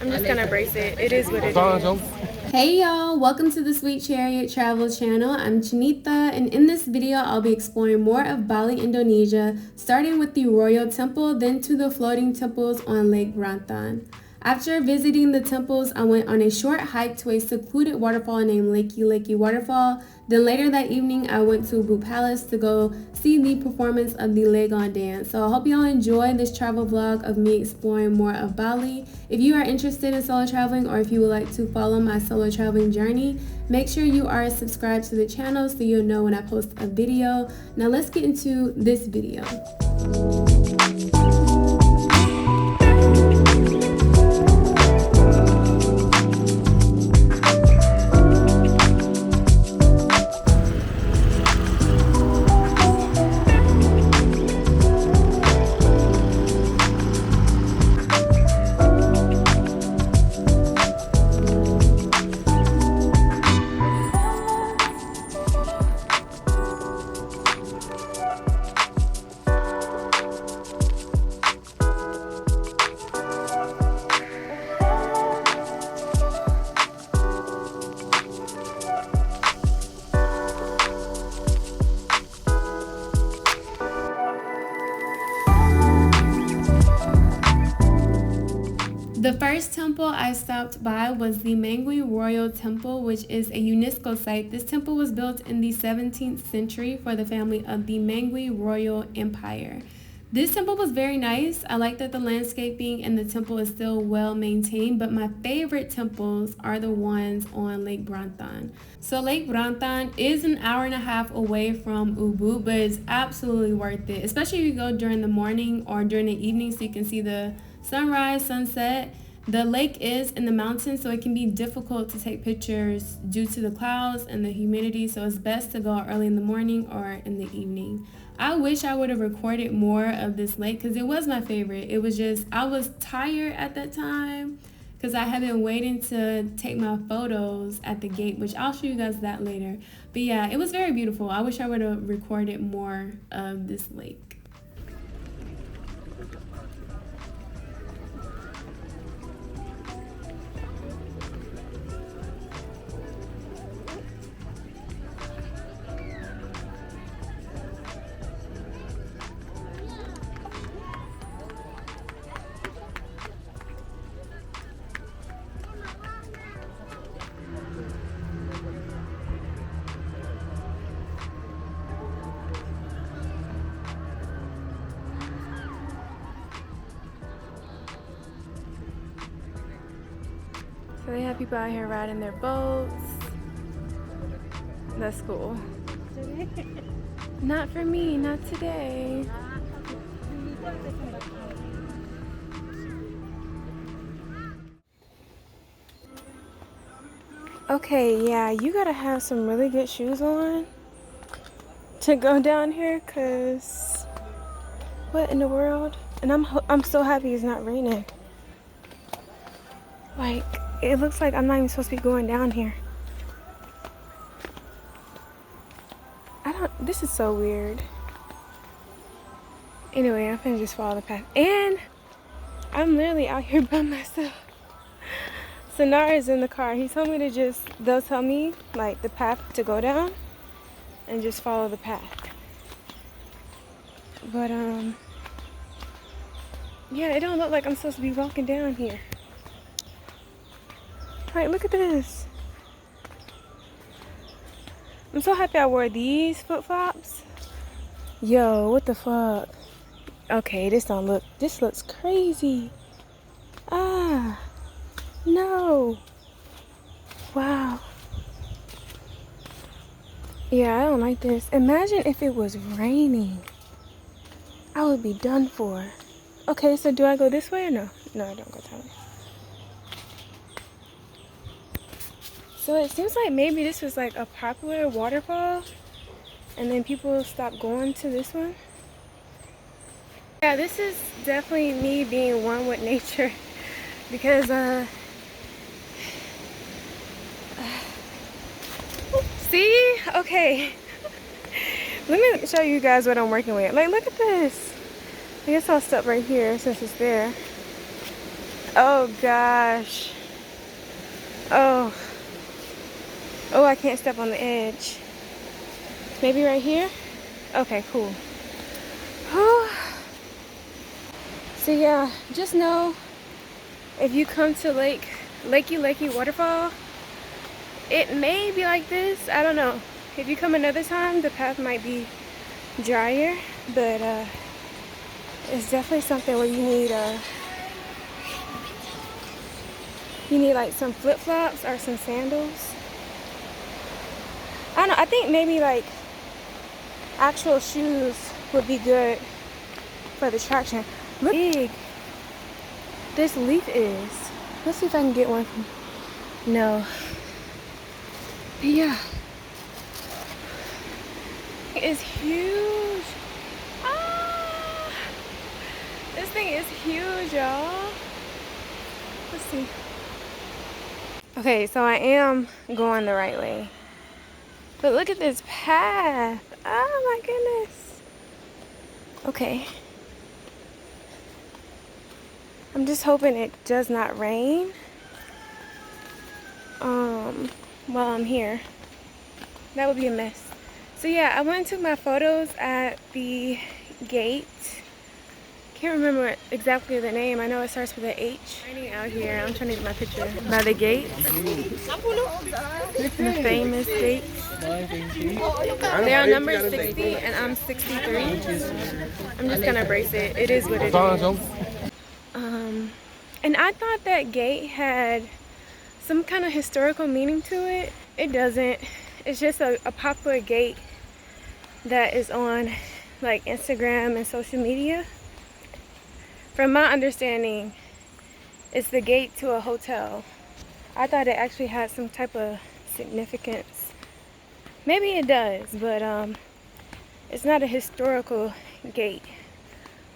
I'm just gonna brace it. It is what it is. Hey y'all, welcome to the Sweet Chariot Travel channel. I'm Chinita, and in this video I'll be exploring more of Bali, Indonesia, starting with the Royal Temple, then to the floating temples on Lake Beratan. After visiting the temples, I went on a short hike to a secluded waterfall named Leke Leke Waterfall. Then later that evening, I went to Ubud Palace to go see the performance of the Legon Dance. So I hope y'all enjoy this travel vlog of me exploring more of Bali. If you are interested in solo traveling, or if you would like to follow my solo traveling journey, make sure you are subscribed to the channel so you'll know when I post a video. Now let's get into this video. The first temple I stopped by was the Mengwi Royal Temple, which is a UNESCO site. This temple was built in the 17th century for the family of the Mengwi Royal Empire. This temple was very nice. I like that the landscaping and the temple is still well maintained, but my favorite temples are the ones on Lake Beratan. So Lake Beratan is an hour and a half away from Ubud, but it's absolutely worth it, especially if you go during the morning or during the evening so you can see the sunrise, sunset. The lake is in the mountains, so it can be difficult to take pictures due to the clouds and the humidity, so it's best to go early in the morning or in the evening. I wish I would have recorded more of this lake because it was my favorite. It was just, I was tired at that time because I had been waiting to take my photos at the gate, which I'll show you guys that later. But yeah, it was very beautiful. I wish I would have recorded more of this lake. So they have people out here riding their boats. That's cool. Not for me, not today. Okay, yeah, you gotta have some really good shoes on to go down here, cause what in the world? And I'm so happy it's not raining. Like, it looks like I'm not even supposed to be going down here. This is so weird. Anyway, I'm gonna just follow the path. And I'm literally out here by myself. Sonar is in the car. He told me to they'll tell me like the path to go down and just follow the path. But yeah, it don't look like I'm supposed to be walking down here. Like, look at this. I'm so happy I wore these flip-flops. Yo, what the fuck? Okay, this looks crazy. Ah, no. Wow. Yeah, I don't like this. Imagine if it was raining. I would be done for. Okay, so do I go this way or no? No, I don't go that way. So it seems like maybe this was like a popular waterfall and then people stopped going to this one. Yeah, this is definitely me being one with nature because see? Okay. Let me show you guys what I'm working with. Like, look at this. I guess I'll stop right here since it's there. Oh gosh. Oh. Oh, I can't step on the edge. Maybe right here? Okay, cool. So yeah, just know if you come to Leke Leke Waterfall, it may be like this. I don't know. If you come another time, the path might be drier, but it's definitely something where you need like some flip-flops or some sandals. I don't know, I think maybe like actual shoes would be good for the traction. Look how big this leaf is. Let's see if I can get one from... No. But yeah. It's huge. Ah! This thing is huge, y'all. Let's see. Okay, so I am going the right way. But look at this path. Oh my goodness. Okay. I'm just hoping it does not rain while I'm here. That would be a mess. So yeah, I went and took my photos at the gate. Can't remember exactly the name. I know it starts with an H. Raining out here. I'm trying to get my picture by the gate. The famous gate. They're on number 60 and I'm 63. I'm just gonna brace it. It is what it is. And I thought that gate had some kind of historical meaning to it. It doesn't. It's just a popular gate that is on like Instagram and social media. From my understanding, it's the gate to a hotel. I thought it actually had some type of significance. Maybe it does, but it's not a historical gate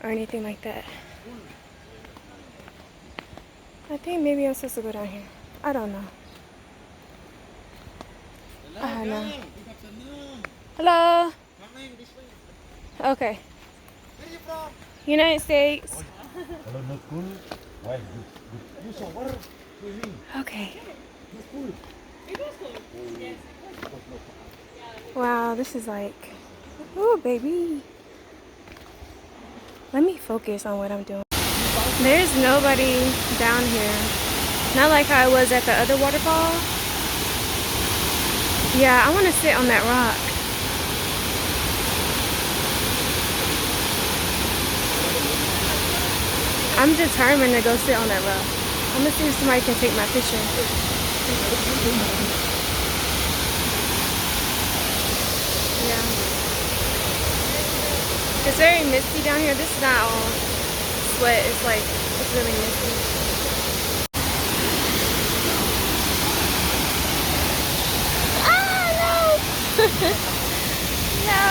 or anything like that. I think maybe I'm supposed to go down here. I don't know. I don't know. Hello. Okay. United States. Okay. Wow, this is like, oh baby. Let me focus on what I'm doing. There's nobody down here. Not like how I was at the other waterfall. Yeah, I want to sit on that rock. I'm determined to go sit on that rock. I'm gonna see if somebody can take my picture. Yeah. It's very misty down here. This is not all sweat. It's like, it's really misty. No.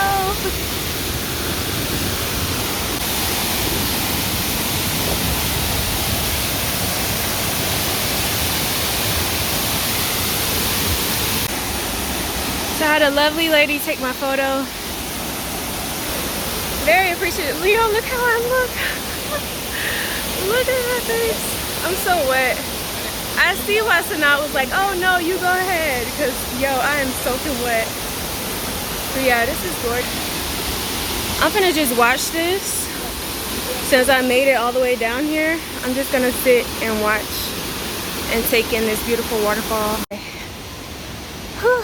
So I had a lovely lady take my photo. Very appreciative. Leo, look how I look. Look at my face. I'm so wet. I see why Sanat was like, oh no, you go ahead. Because, yo, I am soaking wet. But yeah, this is gorgeous. I'm gonna just watch this. Since I made it all the way down here, I'm just gonna sit and watch and take in this beautiful waterfall. Whew.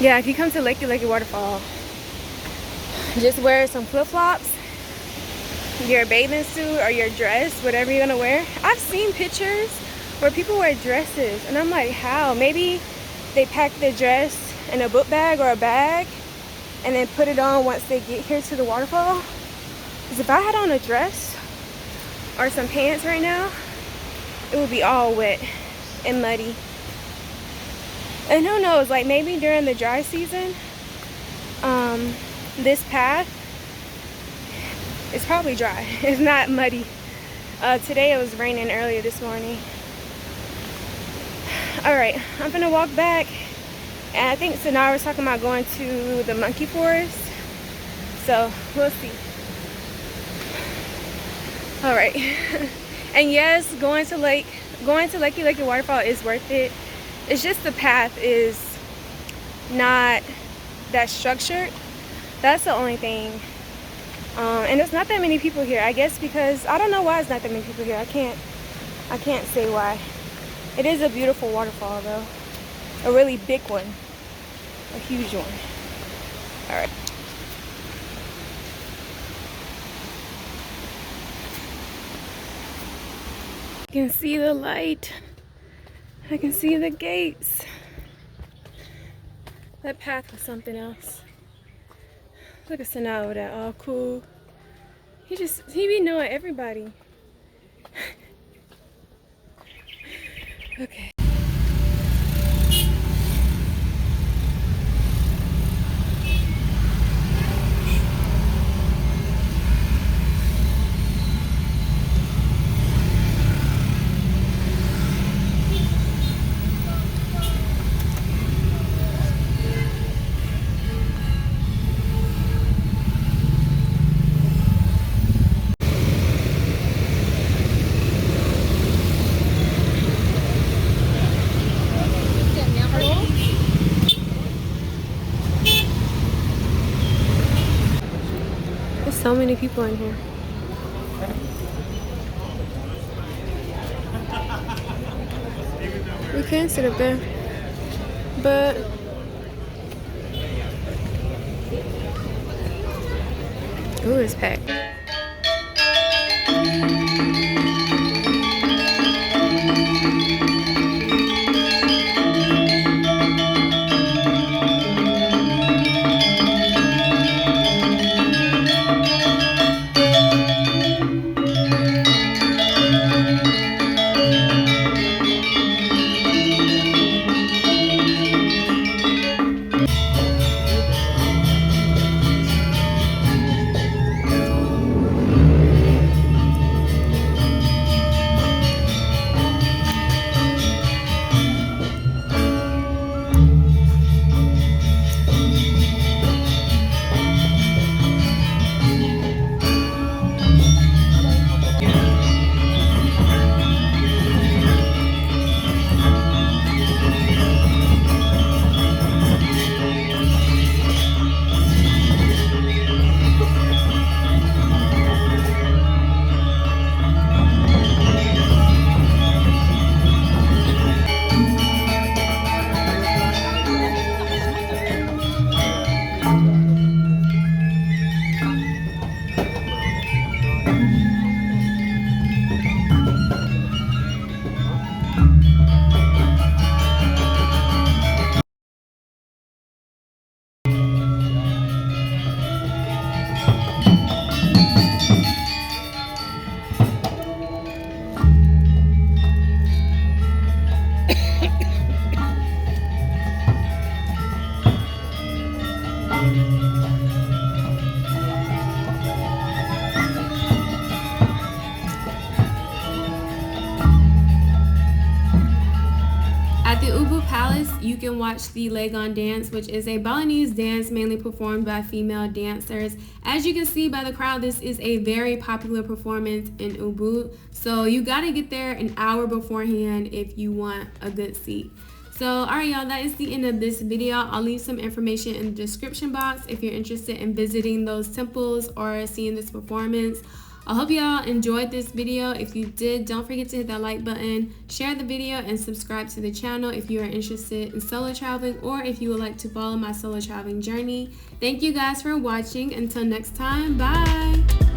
Yeah, if you come to Leke Leke Waterfall, just wear some flip-flops, your bathing suit or your dress, whatever you're gonna wear. I've seen pictures where people wear dresses and I'm like, how? Maybe they pack the dress in a book bag or a bag and then put it on once they get here to the waterfall. Because if I had on a dress or some pants right now, it would be all wet and muddy. And who knows, like maybe during the dry season, this path is probably dry. It's not muddy. Today it was raining earlier this morning. All right, I'm gonna walk back. And I think Sanara was talking about going to the monkey forest. So we'll see. All right. And yes, going to Leke Leke Waterfall is worth it. It's just the path is not that structured. That's the only thing. And there's not that many people here. I guess because I don't know why it's not that many people here. I can't say why. It is a beautiful waterfall though. A really big one. A huge one. Alright. I can see the light. I can see the gates. That path was something else. Look at Sana over there, all cool. He be knowing everybody. Okay. There's so many people in here. We can sit up there, but ooh, it's packed. At the Ubud Palace, you can watch the Legon Dance, which is a Balinese dance mainly performed by female dancers. As you can see by the crowd, this is a very popular performance in Ubud. So you gotta get there an hour beforehand if you want a good seat. So alright y'all, that is the end of this video. I'll leave some information in the description box if you're interested in visiting those temples or seeing this performance. I hope y'all enjoyed this video. If you did, don't forget to hit that like button, share the video, and subscribe to the channel if you are interested in solo traveling or if you would like to follow my solo traveling journey. Thank you guys for watching. Until next time, bye!